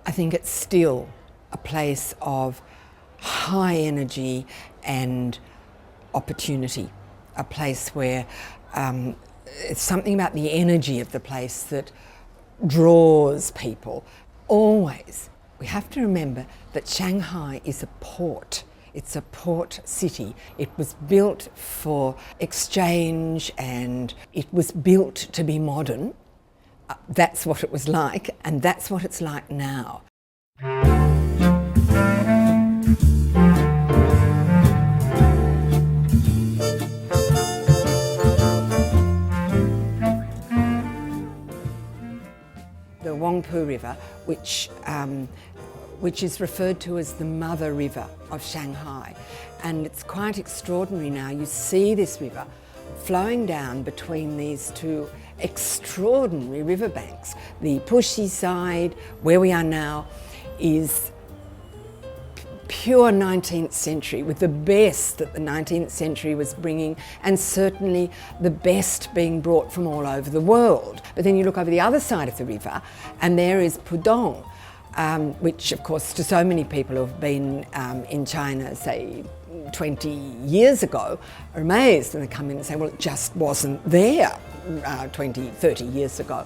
I think it's still a place of high energy and opportunity, a place where it's something about the energy of the place that draws people. Always, we have to remember that Shanghai is a port. It's a port city. It was built for exchange and it was built to be modern. That's what it was like, and that's what it's like now. The Huangpu River, which is referred to as the Mother River of Shanghai. And it's quite extraordinary now. You see this river flowing down between these two extraordinary riverbanks. The Puxi side, where we are now, is pure 19th century, with the best that the 19th century was bringing, and certainly the best being brought from all over the world. But then you look over the other side of the river, and there is Pudong, which of course to so many people who have been in China, say 20 years ago, are amazed, and they come in and say, well, it just wasn't there 20, 30 years ago.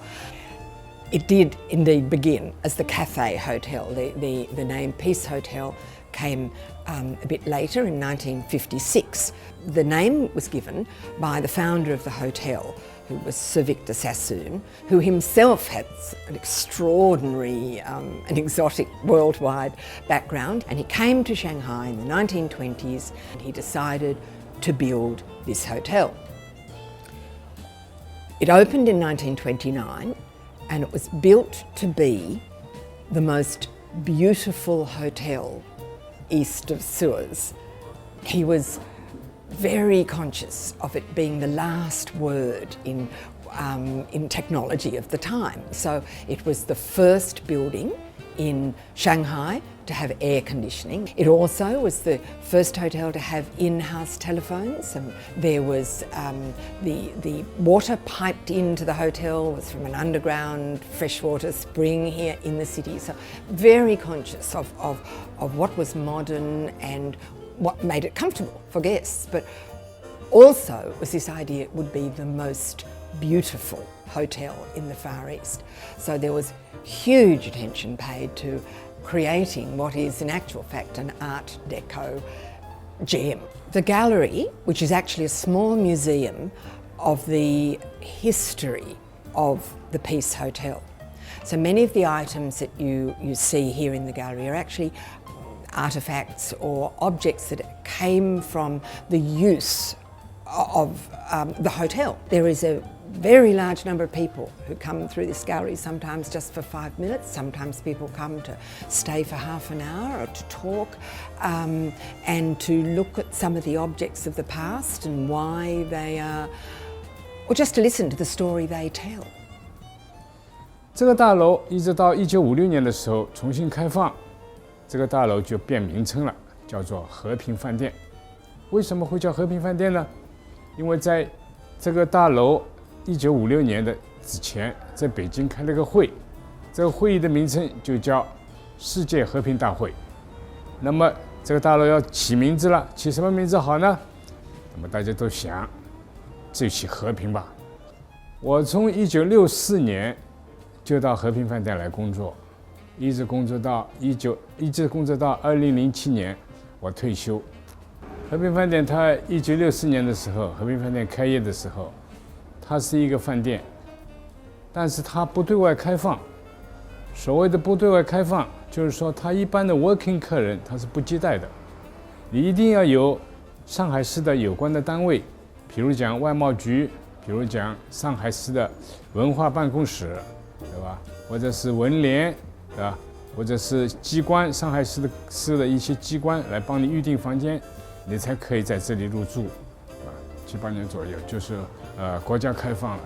It did indeed begin as the Cathay Hotel. The name Peace Hotel came a bit later in 1956. The name was given by the founder of the hotel, who was Sir Victor Sassoon, who himself had an extraordinary and exotic worldwide background. And he came to Shanghai in the 1920s and he decided to build this hotel. It opened in 1929 and it was built to be the most beautiful hotel east of Suez. He was very conscious of it being the last word in technology of the time. So it was the first building in Shanghai to have air conditioning. It also was the first hotel to have in-house telephones. And there was the water piped into the hotel was from an underground freshwater spring here in the city. So very conscious of what was modern and what made it comfortable for guests, but also was this idea it would be the most beautiful hotel in the Far East. So there was huge attention paid to creating what is in actual fact an Art Deco gem. The gallery, which is actually a small museum of the history of the Peace Hotel. So many of the items that you see here in the gallery are actually artefacts or objects that came from the use of the hotel. There is a very large number of people who come through this gallery, sometimes just for 5 minutes, sometimes people come to stay for half an hour or to talk and to look at some of the objects of the past and why they are, or just to listen to the story they tell. 这个大楼一直到1956年的时候重新开放，这个大楼就变名称了，叫做和平饭店。为什么会叫和平饭店呢？因为在这个大楼1956年的之前，在北京开了个会，这个会议的名称就叫世界和平大会。那么这个大楼要起名字了，起什么名字好呢？那么大家都想，就起和平吧。我从1964年就到和平饭店来工作，一直工作到2007年，我退休。和平饭店它1964年的时候，和平饭店开业的时候，它是一个饭店，但是它不对外开放。所谓的不对外开放，就是说它一般的 working 客人它是不接待的，你一定要有上海市的有关的单位，比如讲外贸局，比如讲上海市的文化办公室，对吧？或者是文联，对吧？或者是机关，上海市的一些机关来帮你预订房间，你才可以在这里入住。7、8年左右，就是国家开放了，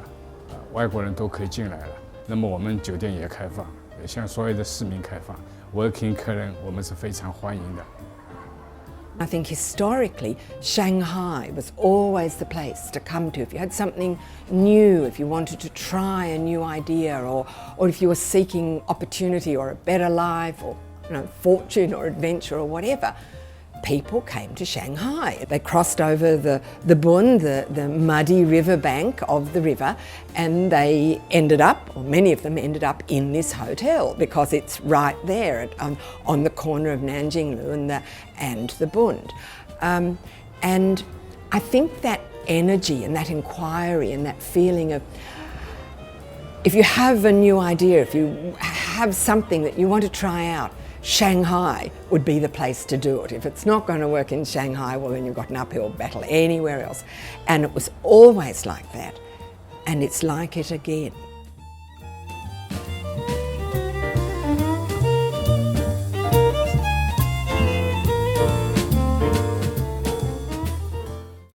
外国人都可以进来了。那么我们酒店也开放，也向所有的市民开放。working 客人我们是非常欢迎的。I think historically, Shanghai was always the place to come to. If you had something new, if you wanted to try a new idea, or if you were seeking opportunity or a better life, or fortune or adventure or whatever, people came to Shanghai. They crossed over the Bund, the muddy riverbank of the river, and they ended up, or many of them ended up, in this hotel because it's right there on the corner of Nanjinglu and the Bund. And I think that energy and that inquiry and that feeling of, if you have a new idea, if you have something that you want to try out, Shanghai would be the place to do it. If it's not going to work in Shanghai, well, then you've got an uphill battle anywhere else. And it was always like that, and it's like it again.